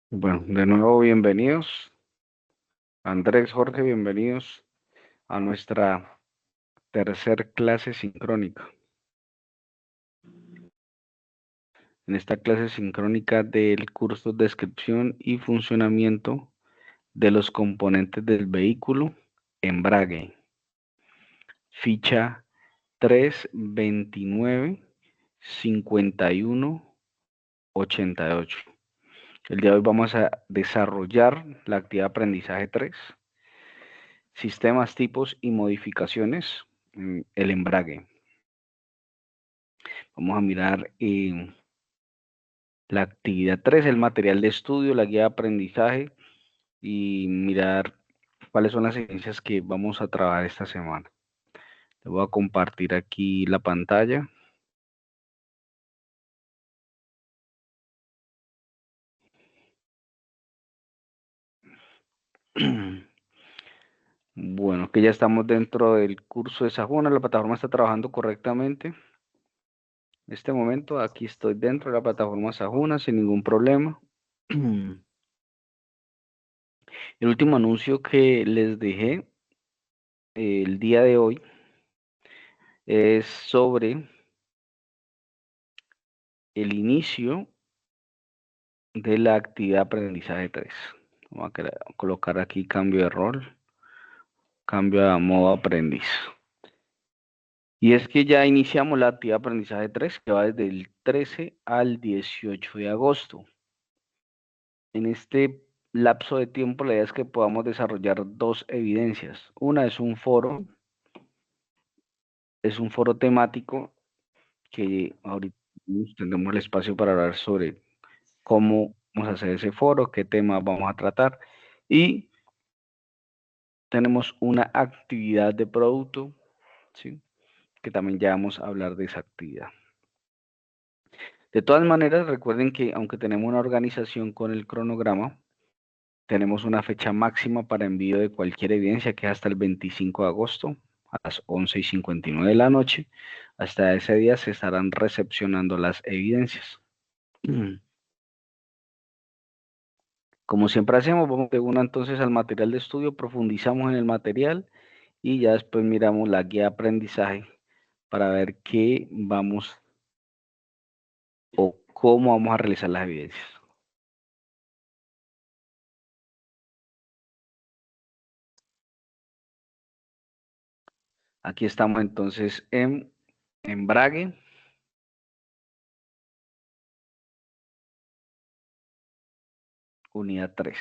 Bueno, de nuevo bienvenidos. Andrés, Jorge, bienvenidos a nuestra tercer clase sincrónica. En esta clase sincrónica del curso Descripción y funcionamiento de los componentes del vehículo, embrague. Ficha 329-5188. El día de hoy vamos a desarrollar la actividad de aprendizaje 3. Sistemas, tipos y modificaciones en el embrague. Vamos a mirar la actividad 3, el material de estudio, la guía de aprendizaje y mirar cuáles son las evidencias que vamos a trabajar esta semana. Les voy a compartir aquí la pantalla. Bueno, que ya estamos dentro del curso de Sajona, la plataforma está trabajando correctamente. En este momento aquí estoy dentro de la plataforma Sajona sin ningún problema. El último anuncio que les dejé el día de hoy es sobre el inicio de la actividad aprendizaje 3. Vamos a colocar aquí cambio de rol, cambio a modo aprendiz. Y es que ya iniciamos la actividad aprendizaje 3, que va desde el 13 al 18 de agosto. En este lapso de tiempo, la idea es que podamos desarrollar dos evidencias. Una es un foro temático que ahorita tendremos el espacio para hablar sobre cómo vamos a hacer ese foro, qué temas vamos a tratar. Y tenemos una actividad de producto, ¿sí? Que también ya vamos a hablar de esa actividad. De todas maneras, recuerden que aunque tenemos una organización con el cronograma, tenemos una fecha máxima para envío de cualquier evidencia que es hasta el 25 de agosto a las 11:59 de la noche. Hasta ese día se estarán recepcionando las evidencias. Como siempre hacemos, vamos de una entonces al material de estudio, profundizamos en el material y ya después miramos la guía de aprendizaje para ver qué vamos o cómo vamos a realizar las evidencias. Aquí estamos entonces en embrague, unidad 3.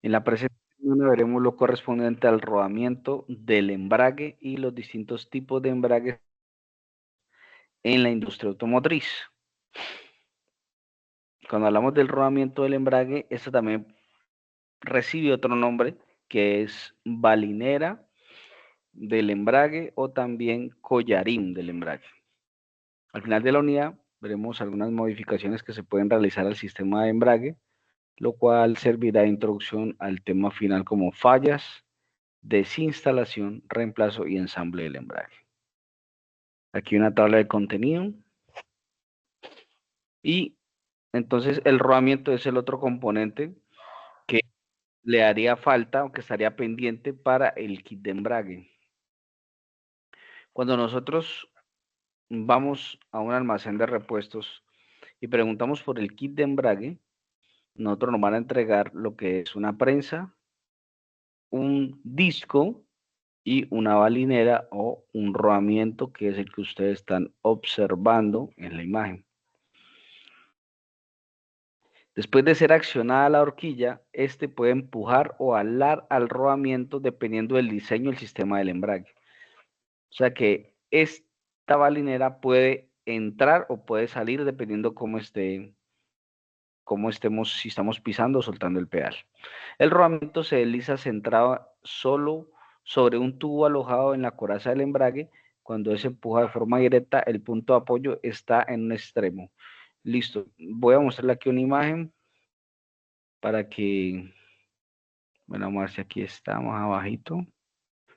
En la presentación veremos lo correspondiente al rodamiento del embrague y los distintos tipos de embrague en la industria automotriz. Cuando hablamos del rodamiento del embrague, esto también recibe otro nombre que es balinera del embrague o también collarín del embrague. Al final de la unidad veremos algunas modificaciones que se pueden realizar al sistema de embrague, lo cual servirá de introducción al tema final como fallas, desinstalación, reemplazo y ensamble del embrague. Aquí una tabla de contenido y entonces el rodamiento es el otro componente que le haría falta o que estaría pendiente para el kit de embrague. Cuando nosotros vamos a un almacén de repuestos y preguntamos por el kit de embrague, nosotros nos van a entregar lo que es una prensa, un disco y una balinera o un rodamiento que es el que ustedes están observando en la imagen. Después de ser accionada la horquilla, este puede empujar o alar al rodamiento dependiendo del diseño del sistema del embrague. O sea que esta balinera puede entrar o puede salir dependiendo cómo estemos, si estamos pisando o soltando el pedal. El rodamiento se desliza centrado solo sobre un tubo alojado en la coraza del embrague. Cuando es empujado de forma directa, el punto de apoyo está en un extremo. Listo. Voy a mostrarle aquí una imagen para que, bueno, vamos a ver si aquí está más abajito.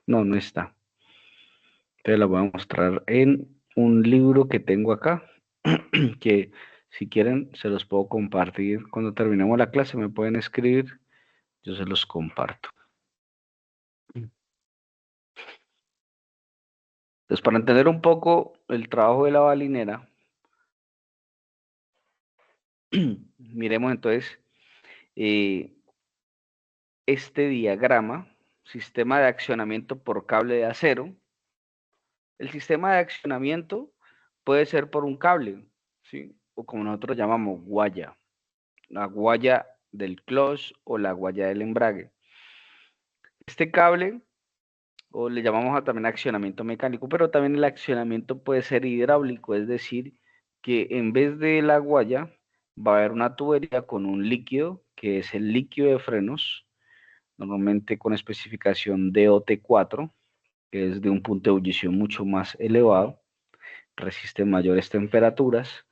No, no está. Entonces la voy a mostrar en un libro que tengo acá, que Si quieren, se los puedo compartir. Cuando terminemos la clase me pueden escribir, yo se los comparto. Entonces, para entender un poco el trabajo de la balinera, miremos entonces este diagrama, sistema de accionamiento por cable de acero. El sistema de accionamiento puede ser por un cable, ¿sí? O como nosotros llamamos guaya, la guaya del clutch o la guaya del embrague. Este cable, o le llamamos también accionamiento mecánico, pero también el accionamiento puede ser hidráulico, es decir, que en vez de la guaya va a haber una tubería con un líquido, que es el líquido de frenos, normalmente con especificación DOT4, que es de un punto de ebullición mucho más elevado, resiste mayores temperaturas,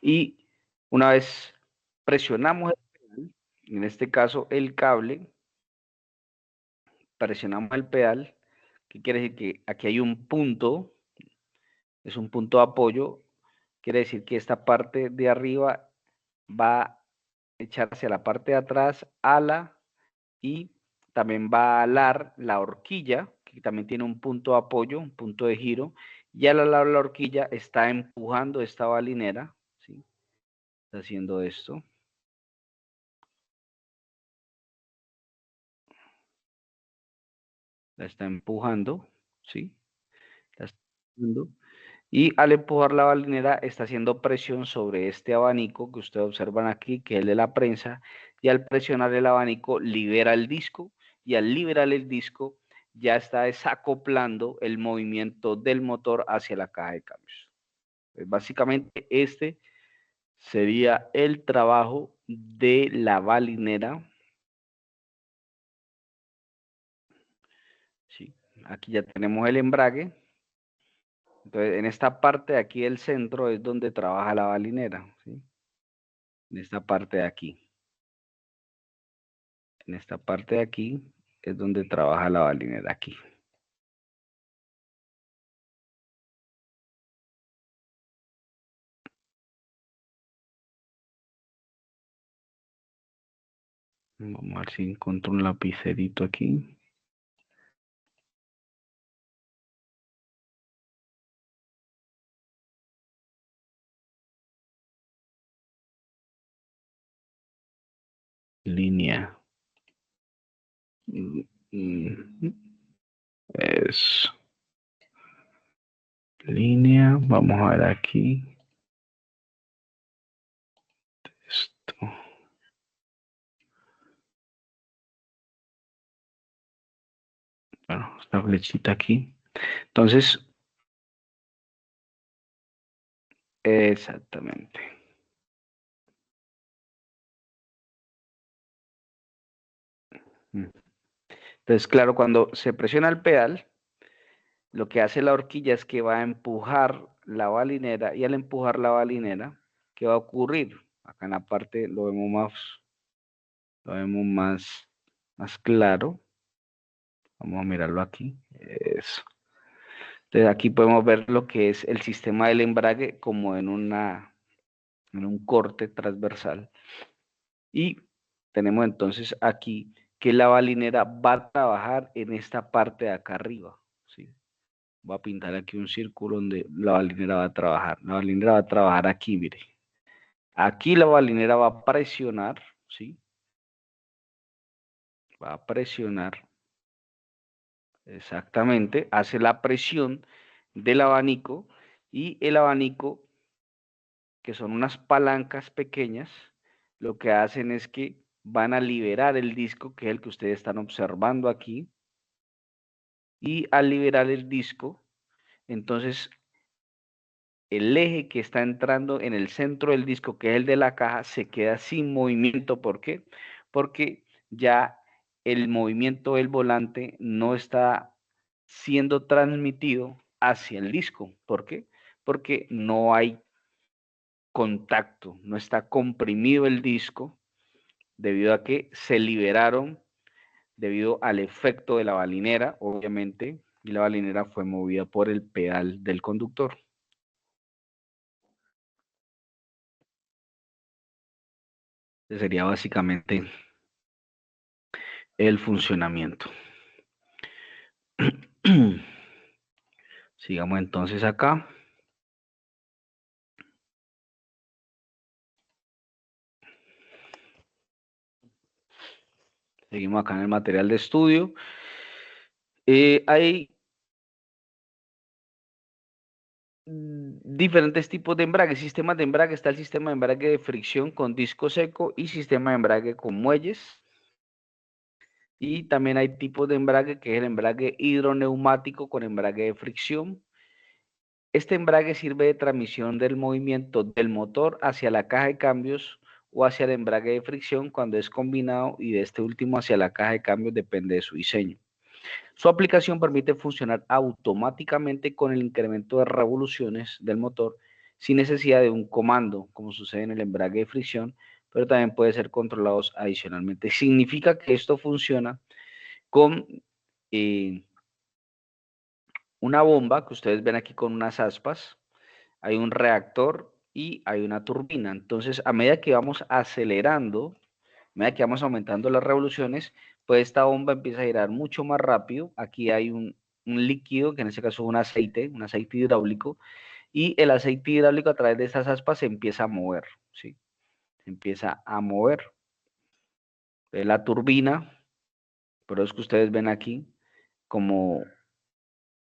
y una vez presionamos el pedal, en este caso el cable, presionamos el pedal, ¿qué quiere decir? Que aquí hay un punto, es un punto de apoyo, quiere decir que esta parte de arriba va a echar hacia la parte de atrás, ala, y también va a alar la horquilla, que también tiene un punto de apoyo, un punto de giro, y al alar la horquilla está empujando esta balinera, ¿sí? Está haciendo esto. La está empujando, ¿sí? La está empujando. Y al empujar la balinera está haciendo presión sobre este abanico que ustedes observan aquí, que es el de la prensa, y al presionar el abanico libera el disco, y al liberar el disco ya está desacoplando el movimiento del motor hacia la caja de cambios. Pues básicamente este sería el trabajo de la balinera. Sí, aquí ya tenemos el embrague. Entonces, en esta parte de aquí del centro es donde trabaja la balinera, ¿sí? En esta parte de aquí. En esta parte de aquí es donde trabaja la balinera, aquí. Vamos a ver si encuentro un lapicerito aquí. Línea. Es línea. Vamos a ver aquí. Esto. Bueno, esta flechita aquí. Entonces, exactamente. Entonces, claro, cuando se presiona el pedal, lo que hace la horquilla es que va a empujar la balinera, y al empujar la balinera, ¿qué va a ocurrir? Acá en la parte lo vemos más claro. Vamos a mirarlo aquí. Eso. Entonces aquí podemos ver lo que es el sistema del embrague como en un corte transversal. Y tenemos entonces aquí que la balinera va a trabajar en esta parte de acá arriba, ¿sí? Voy a pintar aquí un círculo donde la balinera va a trabajar. La balinera va a trabajar aquí, mire. Aquí la balinera va a presionar, ¿sí? Va a presionar, exactamente, hace la presión del abanico, y el abanico, que son unas palancas pequeñas, lo que hacen es que van a liberar el disco, que es el que ustedes están observando aquí, y al liberar el disco, entonces el eje que está entrando en el centro del disco, que es el de la caja, se queda sin movimiento. ¿Por qué? Porque ya el movimiento del volante no está siendo transmitido hacia el disco. ¿Por qué? Porque no hay contacto, no está comprimido el disco, debido a que se liberaron debido al efecto de la balinera, obviamente, y la balinera fue movida por el pedal del conductor. Ese sería básicamente el funcionamiento. Sigamos entonces acá. Seguimos acá en el material de estudio. Hay diferentes tipos de embrague, sistemas de embrague. Está el sistema de embrague de fricción con disco seco y sistema de embrague con muelles. Y también hay tipos de embrague, que es el embrague hidroneumático con embrague de fricción. Este embrague sirve de transmisión del movimiento del motor hacia la caja de cambios o hacia el embrague de fricción cuando es combinado, y de este último hacia la caja de cambios, depende de su diseño. Su aplicación permite funcionar automáticamente con el incremento de revoluciones del motor sin necesidad de un comando, como sucede en el embrague de fricción, pero también puede ser controlados adicionalmente. Significa que esto funciona con una bomba que ustedes ven aquí con unas aspas, hay un reactor y hay una turbina. Entonces, a medida que vamos acelerando, a medida que vamos aumentando las revoluciones, pues esta bomba empieza a girar mucho más rápido. Aquí hay un líquido, que en este caso es un aceite hidráulico, y el aceite hidráulico a través de estas aspas se empieza a mover, ¿sí? Se empieza a mover. La turbina, pero es que ustedes ven aquí como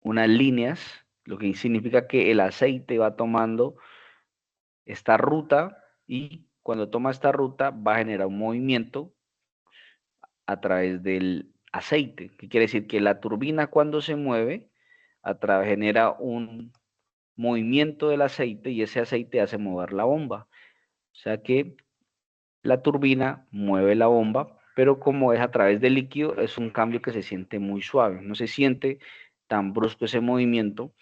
unas líneas, lo que significa que el aceite va tomando esta ruta, y cuando toma esta ruta va a generar un movimiento a través del aceite, que quiere decir que la turbina, cuando se mueve, genera un movimiento del aceite, y ese aceite hace mover la bomba. O sea que la turbina mueve la bomba, pero como es a través del líquido, es un cambio que se siente muy suave, no se siente tan brusco ese movimiento,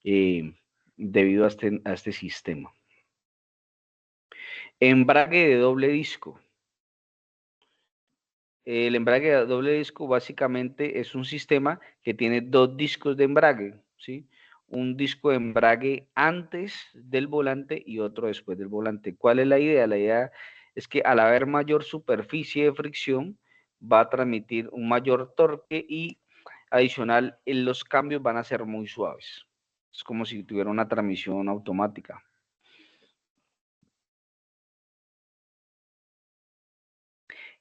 eh, debido a este sistema. Embrague de doble disco. El embrague de doble disco básicamente es un sistema que tiene dos discos de embrague, ¿sí? Un disco de embrague antes del volante y otro después del volante. ¿Cuál es la idea? La idea es que al haber mayor superficie de fricción, va a transmitir un mayor torque, y adicional, los cambios van a ser muy suaves. Es como si tuviera una transmisión automática.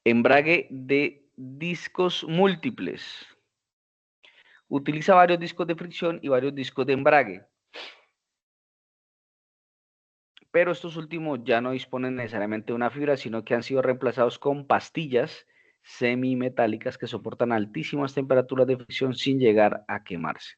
Embrague de discos múltiples. Utiliza varios discos de fricción y varios discos de embrague, pero estos últimos ya no disponen necesariamente de una fibra, sino que han sido reemplazados con pastillas semimetálicas que soportan altísimas temperaturas de fricción sin llegar a quemarse.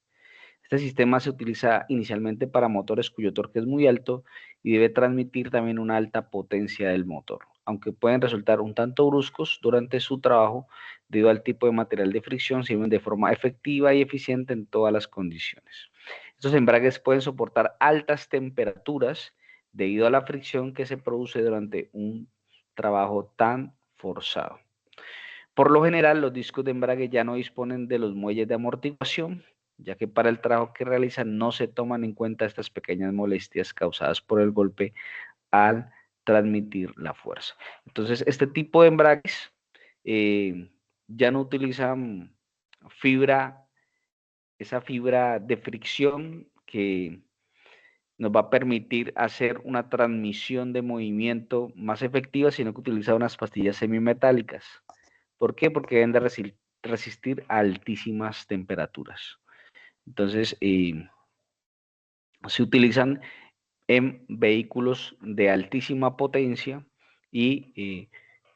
Este sistema se utiliza inicialmente para motores cuyo torque es muy alto y debe transmitir también una alta potencia del motor, aunque pueden resultar un tanto bruscos durante su trabajo debido al tipo de material de fricción. Sirven de forma efectiva y eficiente en todas las condiciones. Estos embragues pueden soportar altas temperaturas debido a la fricción que se produce durante un trabajo tan forzado. Por lo general, los discos de embrague ya no disponen de los muelles de amortiguación, ya que para el trabajo que realizan no se toman en cuenta estas pequeñas molestias causadas por el golpe al transmitir la fuerza. Entonces, este tipo de embragues ya no utilizan fibra, esa fibra de fricción que nos va a permitir hacer una transmisión de movimiento más efectiva, sino que utiliza unas pastillas semimetálicas. ¿Por qué? Porque deben de resistir a altísimas temperaturas. Entonces, se utilizan en vehículos de altísima potencia, y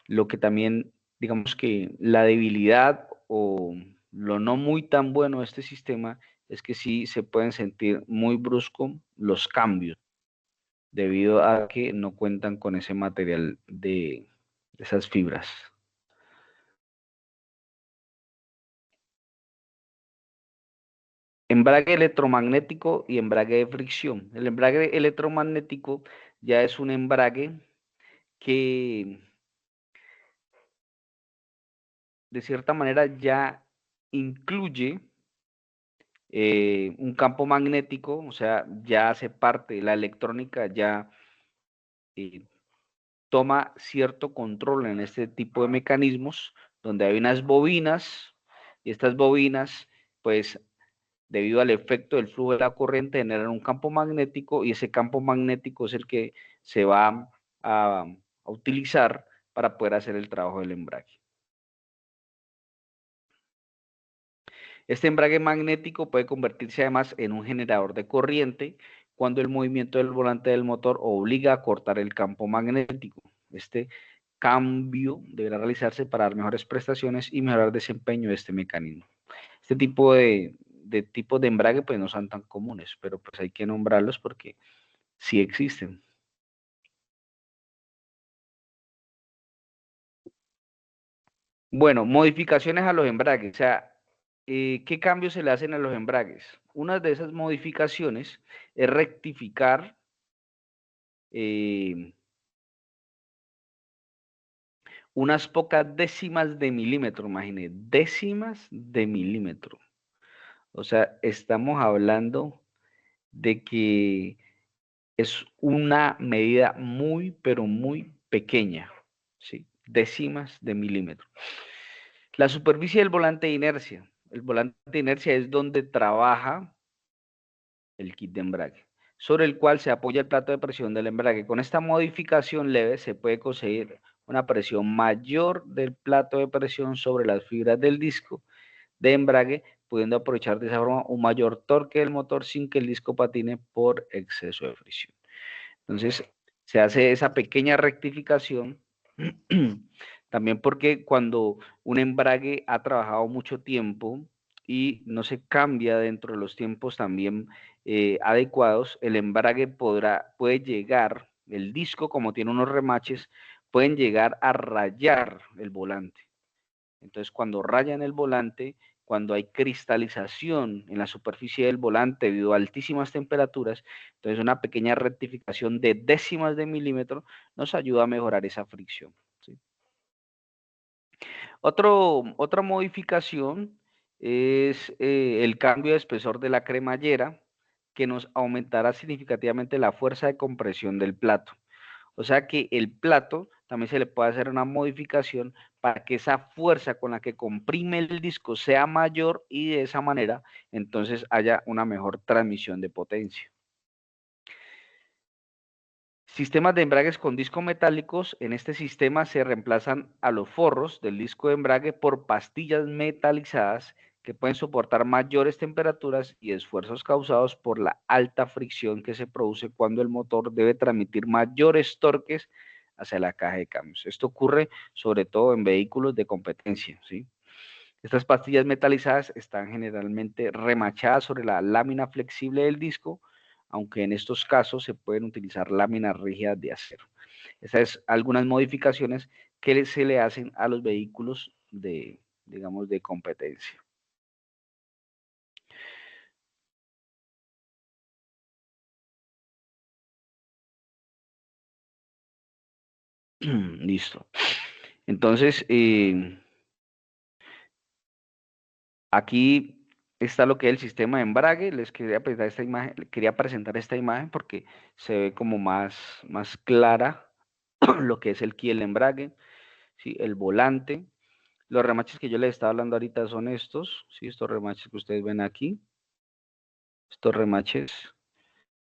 lo que también, digamos que la debilidad o lo no muy tan bueno de este sistema es que sí se pueden sentir muy brusco los cambios, debido a que no cuentan con ese material de esas fibras. Embrague electromagnético y embrague de fricción. El embrague electromagnético ya es un embrague que de cierta manera ya incluye un campo magnético, o sea, ya hace parte de la electrónica, ya toma cierto control en este tipo de mecanismos donde hay unas bobinas y estas bobinas, pues debido al efecto del flujo de la corriente, generan un campo magnético y ese campo magnético es el que se va a utilizar para poder hacer el trabajo del embrague. Este embrague magnético puede convertirse además en un generador de corriente cuando el movimiento del volante del motor obliga a cortar el campo magnético. Este cambio deberá realizarse para dar mejores prestaciones y mejorar el desempeño de este mecanismo. Este tipo de tipos de embrague pues no son tan comunes, pero pues hay que nombrarlos porque sí existen. Bueno, modificaciones a los embragues, o sea, ¿qué cambios se le hacen a los embragues? Una de esas modificaciones es rectificar eh, unas pocas décimas de milímetro, imagínate, décimas de milímetro. O sea, estamos hablando de que es una medida muy, pero muy pequeña, ¿sí? Décimas de milímetro. La superficie del volante de inercia. El volante de inercia es donde trabaja el kit de embrague, sobre el cual se apoya el plato de presión del embrague. Con esta modificación leve se puede conseguir una presión mayor del plato de presión sobre las fibras del disco de embrague, pudiendo aprovechar de esa forma un mayor torque del motor sin que el disco patine por exceso de fricción. Entonces, se hace esa pequeña rectificación, también porque cuando un embrague ha trabajado mucho tiempo y no se cambia dentro de los tiempos también adecuados, el embrague puede llegar, el disco como tiene unos remaches, pueden llegar a rayar el volante. Entonces, cuando rayan el volante, cuando hay cristalización en la superficie del volante debido a altísimas temperaturas, entonces una pequeña rectificación de décimas de milímetro nos ayuda a mejorar esa fricción, ¿sí? Otra modificación es el cambio de espesor de la cremallera, que nos aumentará significativamente la fuerza de compresión del plato. O sea que el plato también se le puede hacer una modificación para que esa fuerza con la que comprime el disco sea mayor y de esa manera entonces haya una mejor transmisión de potencia. Sistemas de embragues con discos metálicos. En este sistema se reemplazan a los forros del disco de embrague por pastillas metalizadas que pueden soportar mayores temperaturas y esfuerzos causados por la alta fricción que se produce cuando el motor debe transmitir mayores torques hacia la caja de cambios. Esto ocurre sobre todo en vehículos de competencia, ¿sí? Estas pastillas metalizadas están generalmente remachadas sobre la lámina flexible del disco, aunque en estos casos se pueden utilizar láminas rígidas de acero. Estas son algunas modificaciones que se le hacen a los vehículos de, digamos, de competencia. Listo. Entonces, aquí está lo que es el sistema de embrague. Les quería presentar esta imagen porque se ve como más clara lo que es el kiel de embrague, ¿sí? El volante. Los remaches que yo les estaba hablando ahorita son estos, ¿sí? Estos remaches que ustedes ven aquí. Estos remaches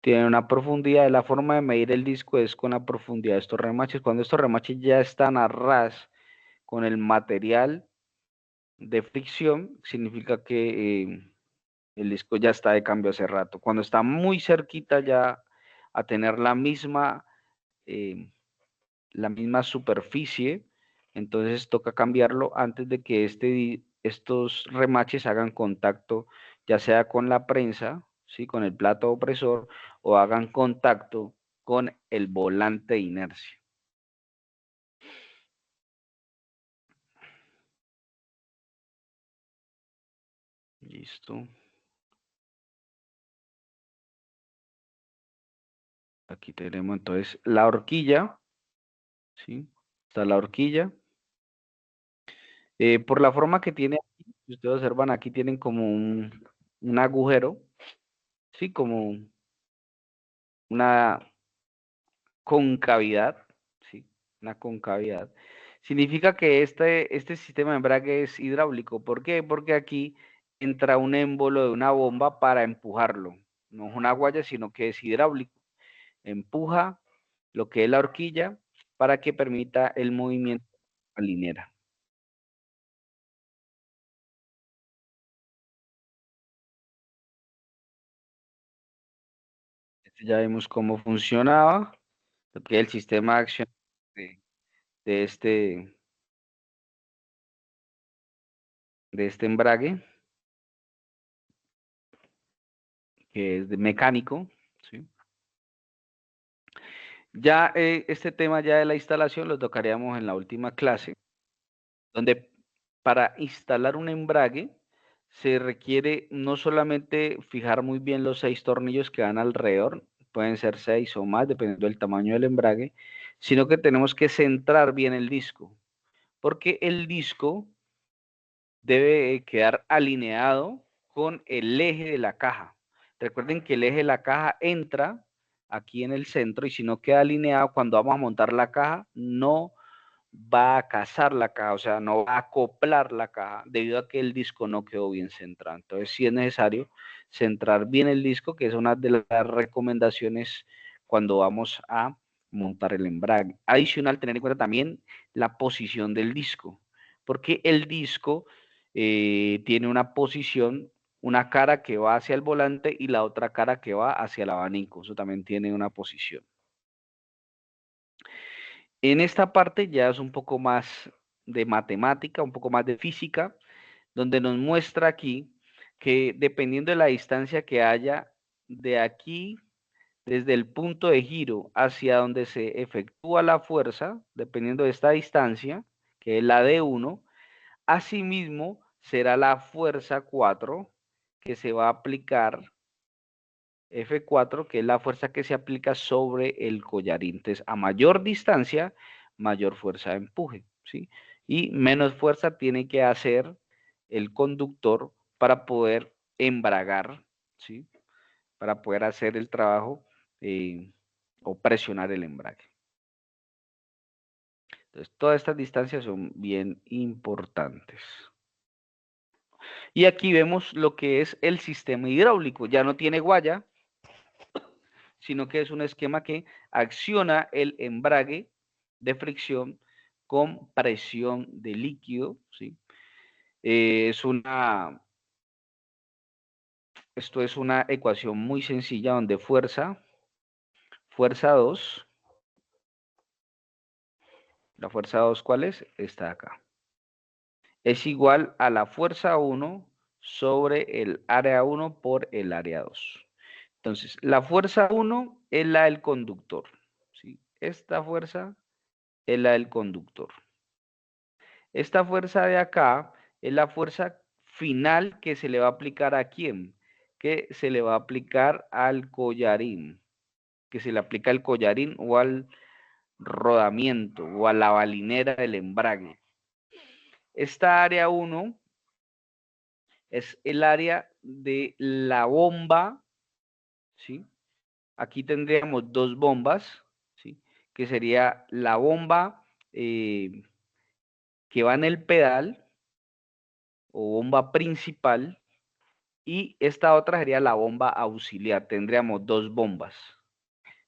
tienen una profundidad. La forma de medir el disco es con la profundidad de estos remaches. Cuando estos remaches ya están a ras con el material de fricción, significa que el disco ya está de cambio hace rato. Cuando está muy cerquita ya a tener eh, la misma superficie, entonces toca cambiarlo antes de que estos remaches hagan contacto, ya sea con la prensa, ¿sí? Con el plato opresor, o hagan contacto con el volante de inercia. Listo. Aquí tenemos entonces la horquilla, ¿sí? Está la horquilla. Por la forma que tiene aquí, si ustedes observan, aquí tienen como un agujero, ¿sí? Como una concavidad, ¿sí? una concavidad. Significa que este sistema de embrague es hidráulico. ¿Por qué? Porque aquí entra un émbolo de una bomba para empujarlo. No es una guaya, sino que es hidráulico. Empuja lo que es la horquilla para que permita el movimiento de la linera. Ya vimos cómo funcionaba, lo que es el sistema de acción de, de este, de este embrague, que es de mecánico, ¿sí? Ya este tema ya de la instalación lo tocaríamos en la última clase, donde para instalar un embrague se requiere no solamente fijar muy bien los 6 tornillos que van alrededor, pueden ser 6 o más, dependiendo del tamaño del embrague, sino que tenemos que centrar bien el disco, porque el disco debe quedar alineado con el eje de la caja. Recuerden que el eje de la caja entra aquí en el centro y si no queda alineado cuando vamos a montar la caja, no va a cazar la caja, o sea, no va a acoplar la caja debido a que el disco no quedó bien centrado. Entonces, sí es necesario centrar bien el disco, que es una de las recomendaciones cuando vamos a montar el embrague. Adicional, tener en cuenta también la posición del disco, porque el disco tiene una posición, una cara que va hacia el volante y la otra cara que va hacia el abanico. Eso también tiene una posición. En esta parte ya es un poco más de matemática, un poco más de física, donde nos muestra aquí que dependiendo de la distancia que haya de aquí, desde el punto de giro hacia donde se efectúa la fuerza, dependiendo de esta distancia, que es la D1, asimismo será la fuerza 4 que se va a aplicar F4, que es la fuerza que se aplica sobre el collarín. Entonces, a mayor distancia, mayor fuerza de empuje, ¿sí? Y menos fuerza tiene que hacer el conductor para poder embragar, ¿sí? Para poder hacer el trabajo o presionar el embrague. Entonces, todas estas distancias son bien importantes. Y aquí vemos lo que es el sistema hidráulico. Ya no tiene guaya, sino que es un esquema que acciona el embrague de fricción con presión de líquido, ¿sí? Esto es una ecuación muy sencilla donde fuerza 2, la fuerza 2, ¿cuál es? Está acá. Es igual a la fuerza 1 sobre el área 1 por el área 2. Entonces, la fuerza 1 es la del conductor, ¿sí? Esta fuerza es la del conductor. Esta fuerza de acá es la fuerza final que se le va a aplicar a quién, que se le va a aplicar al collarín, que se le aplica al collarín o al rodamiento o a la balinera del embrague. Esta área 1 es el área de la bomba, ¿sí? Aquí tendríamos dos bombas, ¿sí? Que sería la bomba que va en el pedal o bomba principal y esta otra sería la bomba auxiliar. Tendríamos dos bombas.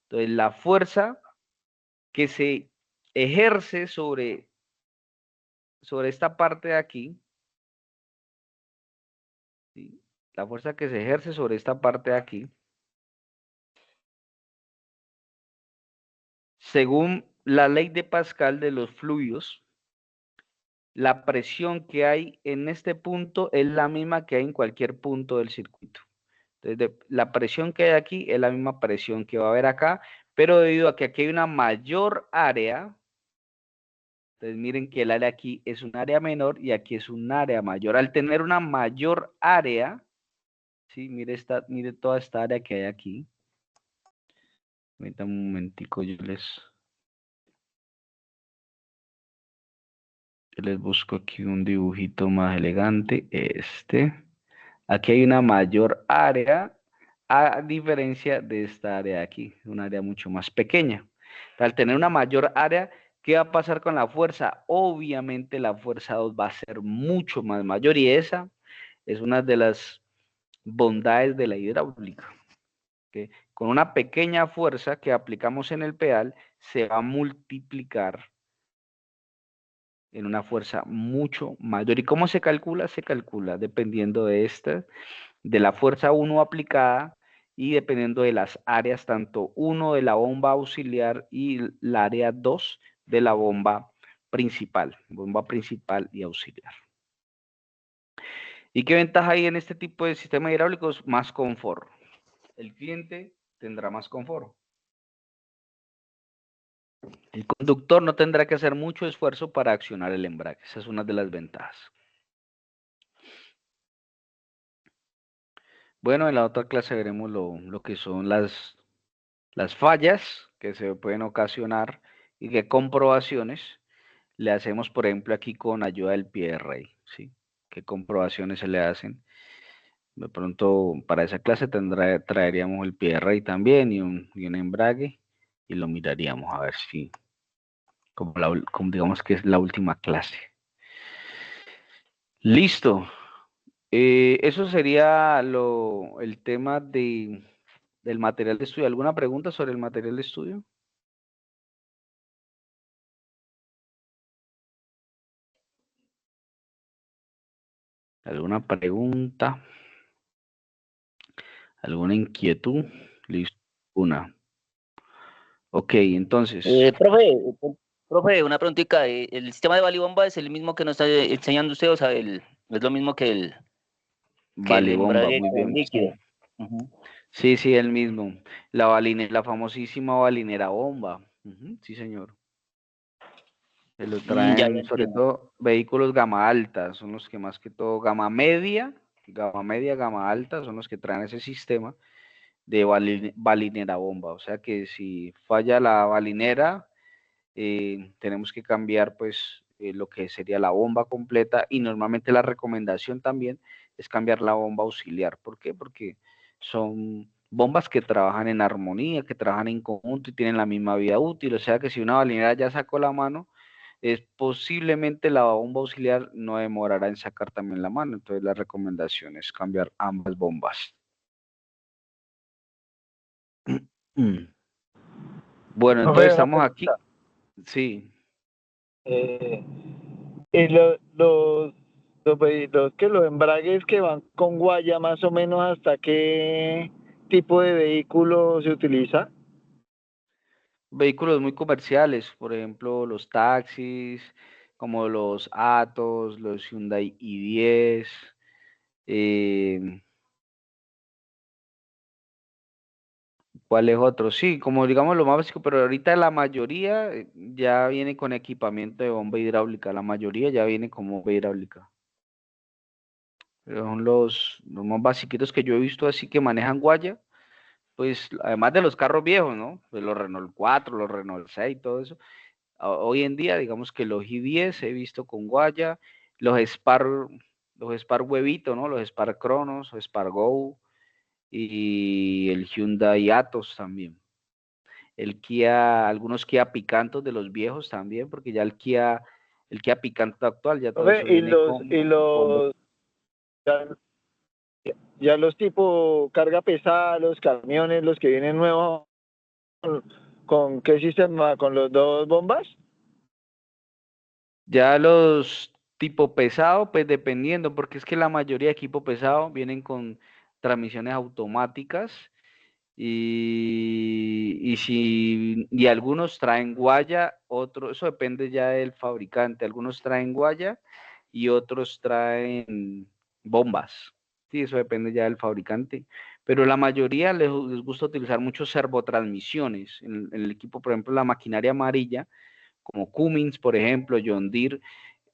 Entonces, la fuerza que se ejerce sobre esta parte de aquí, ¿sí? La fuerza que se ejerce sobre esta parte de aquí, según la ley de Pascal de los fluidos, la presión que hay en este punto es la misma que hay en cualquier punto del circuito. Entonces, la presión que hay aquí es la misma presión que va a haber acá, pero debido a que aquí hay una mayor área, entonces miren que el área aquí es un área menor y aquí es un área mayor. Al tener una mayor área, ¿sí? Mire toda esta área que hay aquí. Permítanme un momentico, yo les busco aquí un dibujito más elegante. Aquí hay una mayor área a diferencia de esta área de aquí, un área mucho más pequeña. Al tener una mayor área, ¿Qué va a pasar con la fuerza? Obviamente la fuerza 2 va a ser mucho más mayor y esa es una de las bondades de la hidráulica. ¿Okay? Con una pequeña fuerza que aplicamos en el pedal se va a multiplicar en una fuerza mucho mayor. ¿Y cómo se calcula? Se calcula dependiendo de la fuerza 1 aplicada y dependiendo de las áreas, tanto 1 de la bomba auxiliar y la área 2 de la bomba principal y auxiliar. ¿Y qué ventaja hay en este tipo de sistemas hidráulicos? Más confort. El cliente tendrá más confort. El conductor no tendrá que hacer mucho esfuerzo para accionar el embrague. Esa es una de las ventajas. Bueno, en la otra clase veremos lo que son las fallas que se pueden ocasionar y qué comprobaciones le hacemos, por ejemplo, aquí con ayuda del pie de rey, ¿sí? ¿Qué comprobaciones se le hacen? De pronto, para esa clase traeríamos el pie de rey también y un embrague y lo miraríamos a ver si, como digamos que es la última clase. Listo. Eso sería el tema del material de estudio. ¿Alguna pregunta sobre el material de estudio? ¿Alguna pregunta? ¿Alguna inquietud? Listo. Una. Ok, entonces, Profe, una preguntita. ¿El sistema de balibomba es el mismo que nos está enseñando usted? O sea, es lo mismo que el vale, bomba, embrague muy con bien. líquido. Ujú. Sí, sí, el mismo. La famosísima balinera bomba. Ujú, sí, señor. Se lo Ya, ya traen sobre entiendo. todo vehículos gama alta, son los que más que todo gama alta, son los que traen ese sistema de balinera bomba. O sea que si falla la balinera, tenemos que cambiar pues lo que sería la bomba completa y normalmente la recomendación también es cambiar la bomba auxiliar. ¿Por qué? Porque son bombas que trabajan en armonía, que trabajan en conjunto y tienen la misma vida útil. O sea que si una balinera ya sacó la mano, posiblemente la bomba auxiliar no demorará en sacar también la mano. Entonces la recomendación es cambiar ambas bombas. Bueno, entonces Profe, una estamos aquí. pregunta. Sí. Eh, y los embragues que van con guaya, más o menos, ¿hasta qué tipo de vehículo se utiliza? Vehículos muy comerciales, por ejemplo, los taxis, como los Atos, los Hyundai i10, eh, ¿cuál es otro? Sí, como digamos lo más básico, pero ahorita la mayoría ya viene con equipamiento de bomba hidráulica, la mayoría ya viene con bomba hidráulica. Pero son los más basiquitos que yo he visto así que manejan guaya, pues además de los carros viejos, ¿no? Pues los Renault 4, los Renault 6, todo eso. Hoy en día, digamos que los i10 he visto con guaya, los Spark, los Spark huevito, ¿no? Los Spark Cronos, Spark Go y el Hyundai Atos también. El Kia, algunos Kia Picantos de los viejos también, porque ya el Kia Picanto actual, ya todo Profe, eso viene con ya, ya los tipo carga pesada, los camiones, los que vienen nuevos, ¿con qué sistema? ¿Con los dos bombas? ya los tipo pesado, pues dependiendo, porque es que la mayoría de equipo pesado vienen con transmisiones automáticas. Y algunos traen guaya, otros, eso depende ya del fabricante, algunos traen guaya y otros traen bombas, sí, eso depende ya del fabricante, pero la mayoría les gusta utilizar muchos servotransmisiones, en el equipo, por ejemplo, la maquinaria amarilla, como Cummins, por ejemplo, John Deere,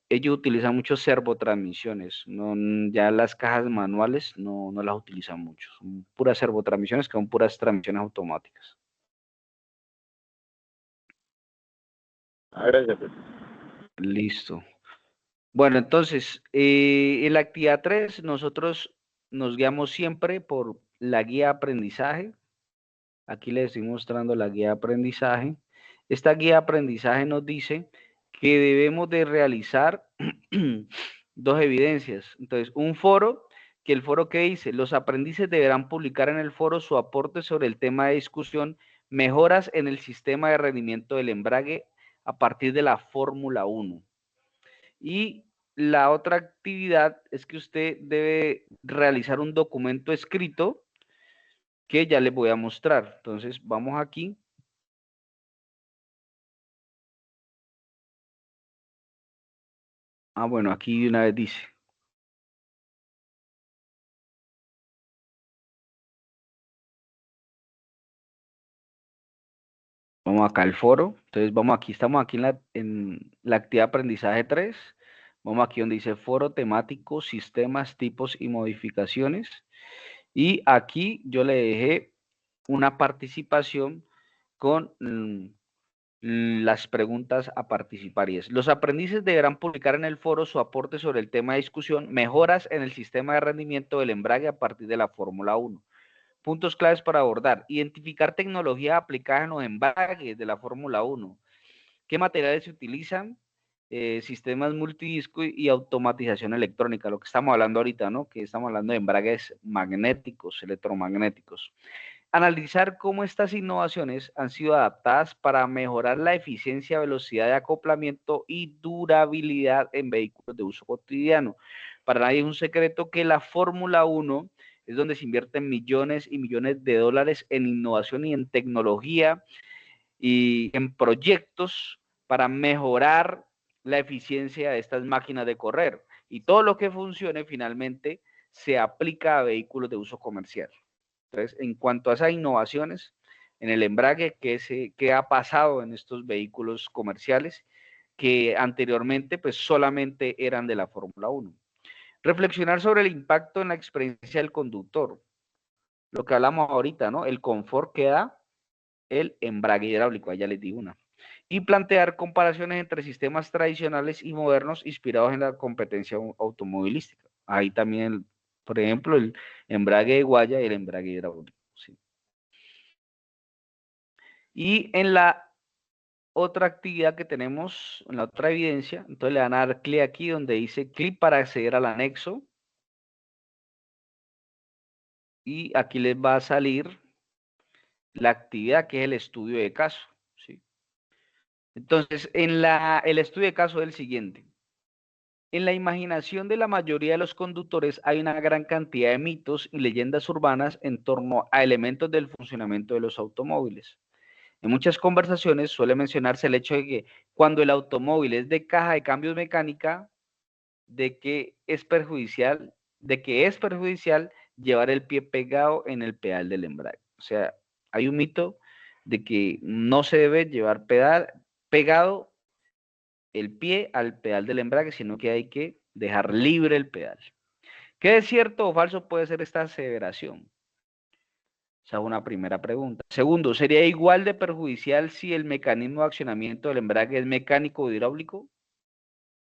ellos utilizan muchos servotransmisiones, no, ya las cajas manuales no las utilizan mucho, son puras servotransmisiones que son puras transmisiones automáticas. Ah, gracias, pues. Listo. Bueno, entonces, en la actividad 3 nosotros nos guiamos siempre por la guía de aprendizaje. Aquí les estoy mostrando la guía de aprendizaje. esta guía de aprendizaje nos dice que debemos de realizar dos evidencias. Entonces, un foro, que el foro que dice, los aprendices deberán publicar en el foro su aporte sobre el tema de discusión, mejoras en el sistema de rendimiento del embrague a partir de la Fórmula 1. Y la otra actividad es que usted debe realizar un documento escrito que ya les voy a mostrar. Entonces, vamos aquí. Ah, bueno, aquí de una vez dice. Vamos acá al foro. Entonces, vamos aquí, estamos aquí en la actividad aprendizaje 3. Vamos aquí donde dice foro temático, sistemas, tipos y modificaciones. Y aquí yo le dejé una participación con las preguntas a participar y es, los aprendices deberán publicar en el foro su aporte sobre el tema de discusión, mejoras en el sistema de rendimiento del embrague a partir de la Fórmula 1. Puntos claves para abordar, identificar tecnologías aplicadas en los embragues de la Fórmula 1. ¿Qué materiales se utilizan? Sistemas multidisco y automatización electrónica, lo que estamos hablando ahorita, ¿no? Que estamos hablando de embragues magnéticos, electromagnéticos. Analizar cómo estas innovaciones han sido adaptadas para mejorar la eficiencia, velocidad de acoplamiento y durabilidad en vehículos de uso cotidiano. Para nadie es un secreto que la Fórmula 1 es donde se invierten millones y millones de dólares en innovación y en tecnología y en proyectos para mejorar la eficiencia de estas máquinas de correr. Y todo lo que funcione finalmente se aplica a vehículos de uso comercial. Entonces, en cuanto a esas innovaciones en el embrague, ¿qué ha pasado en estos vehículos comerciales que anteriormente pues solamente eran de la Fórmula 1? Reflexionar sobre el impacto en la experiencia del conductor. Lo que hablamos ahorita, ¿no? El confort que da el embrague hidráulico, allá les di una. Y plantear comparaciones entre sistemas tradicionales y modernos inspirados en la competencia automovilística. Ahí también, por ejemplo, el embrague de guaya y el embrague hidráulico. ¿Sí? Y en la otra actividad que tenemos, en la otra evidencia, entonces le van a dar clic aquí donde dice clic para acceder al anexo. Y aquí les va a salir la actividad que es el estudio de caso. ¿Sí? Entonces, el estudio de caso es el siguiente. En la imaginación de la mayoría de los conductores hay una gran cantidad de mitos y leyendas urbanas en torno a elementos del funcionamiento de los automóviles. En muchas conversaciones suele mencionarse el hecho de que cuando el automóvil es de caja de cambios mecánica, de que es perjudicial llevar el pie pegado en el pedal del embrague. O sea, hay un mito de que no se debe llevar pegado el pie al pedal del embrague, sino que hay que dejar libre el pedal. ¿Qué de cierto o falso puede ser esta aseveración? Esa es una primera pregunta. Segundo, ¿sería igual de perjudicial si el mecanismo de accionamiento del embrague es mecánico o hidráulico?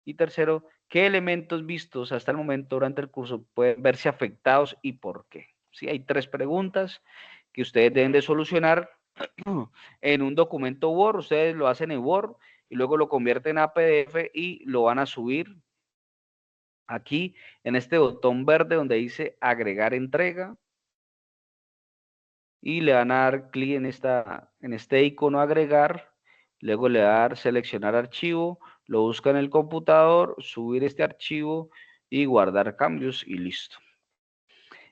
Y tercero, ¿qué elementos vistos hasta el momento durante el curso pueden verse afectados y por qué? Sí, hay tres preguntas que ustedes deben de solucionar en un documento Word. Ustedes lo hacen en Word y luego lo convierten a PDF y lo van a subir aquí en este botón verde donde dice agregar entrega y le van a dar clic en este icono agregar, luego le va a dar seleccionar archivo, lo busca en el computador, subir este archivo y guardar cambios y listo.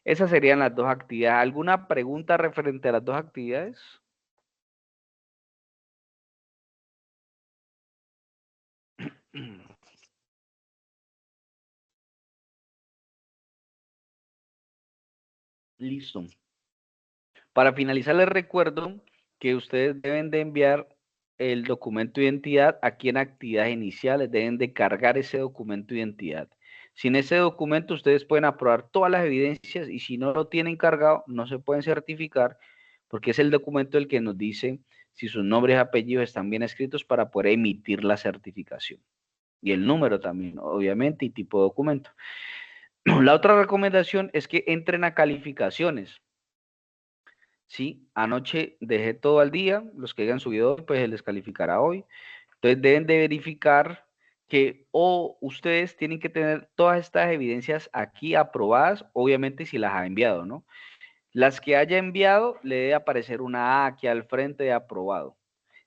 Esas serían las dos actividades. ¿Alguna pregunta referente a las dos actividades? Listo. Para finalizar, les recuerdo que ustedes deben de enviar el documento de identidad aquí en actividades iniciales, deben de cargar ese documento de identidad. Sin ese documento ustedes pueden aprobar todas las evidencias y si no lo tienen cargado no se pueden certificar porque es el documento el que nos dice si sus nombres y apellidos están bien escritos para poder emitir la certificación. Y el número también, obviamente, y tipo de documento. La otra recomendación es que entren a calificaciones. ¿sí? Anoche dejé todo al día, los que hayan subido hoy, pues se les calificará hoy. Entonces deben de verificar que ustedes tienen que tener todas estas evidencias aquí aprobadas, obviamente si las ha enviado, ¿no? Las que haya enviado, le debe aparecer una A aquí al frente de aprobado.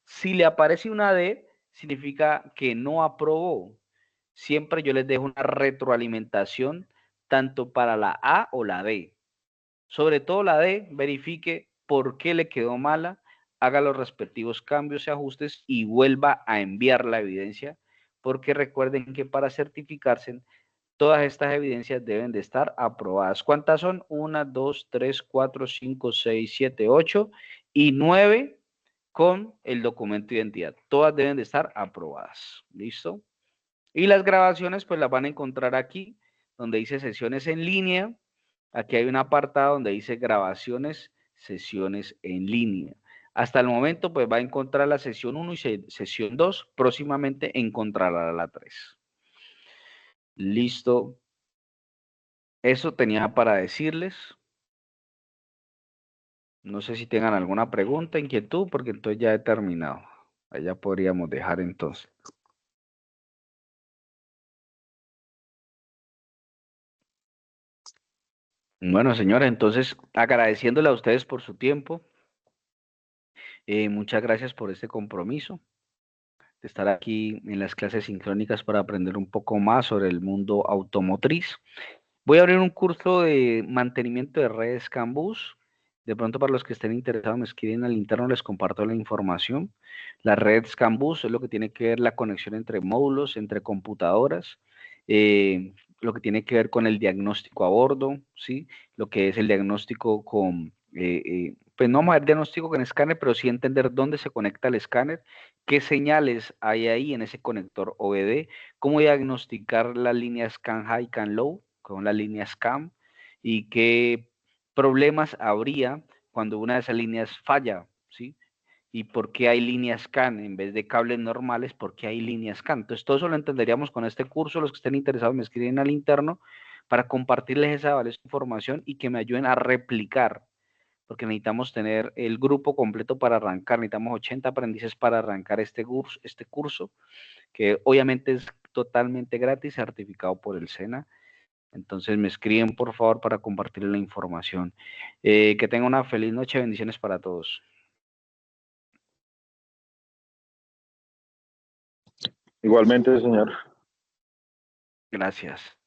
Si le aparece una D, significa que no aprobó. Siempre yo les dejo una retroalimentación tanto para la A o la D. Sobre todo la D, verifique por qué le quedó mala, haga los respectivos cambios y ajustes y vuelva a enviar la evidencia, porque recuerden que para certificarse, todas estas evidencias deben de estar aprobadas. ¿Cuántas son? 1, 2, 3, 4, 5, 6, 7, 8 y 9 con el documento de identidad. Todas deben de estar aprobadas. ¿Listo? Y las grabaciones pues las van a encontrar aquí, donde dice sesiones en línea. Aquí hay un apartado donde dice grabaciones, sesiones en línea. Hasta el momento pues va a encontrar la sesión 1 y sesión 2. Próximamente encontrará la 3. Listo. Eso tenía para decirles. No sé si tengan alguna pregunta, inquietud, porque entonces ya he terminado. Allá podríamos dejar entonces. Bueno, señores, entonces agradeciéndole a ustedes por su tiempo. Muchas gracias por este compromiso de estar aquí en las clases sincrónicas para aprender un poco más sobre el mundo automotriz. Voy a abrir un curso de mantenimiento de redes CAN bus. De pronto, para los que estén interesados, me escriben al interno, les comparto la información. La red CAN bus es lo que tiene que ver la conexión entre módulos, entre computadoras, lo que tiene que ver con el diagnóstico a bordo, ¿sí? Lo que es el diagnóstico con, pues no vamos a ver diagnóstico con escáner, pero sí entender dónde se conecta el escáner, qué señales hay ahí en ese conector OBD, cómo diagnosticar las líneas CAN high, CAN low, con las líneas CAM, y qué problemas habría cuando una de esas líneas falla, ¿sí? Y por qué hay líneas CAN en vez de cables normales, por qué hay líneas CAN. Entonces, todo eso lo entenderíamos con este curso. Los que estén interesados me escriben al interno para compartirles esa valiosa información y que me ayuden a replicar, porque necesitamos tener el grupo completo para arrancar. Necesitamos 80 aprendices para arrancar este curso, que obviamente es totalmente gratis, certificado por el SENA. Entonces me escriben por favor para compartir la información. Que tengan una feliz noche, bendiciones para todos. Igualmente, señor. Gracias.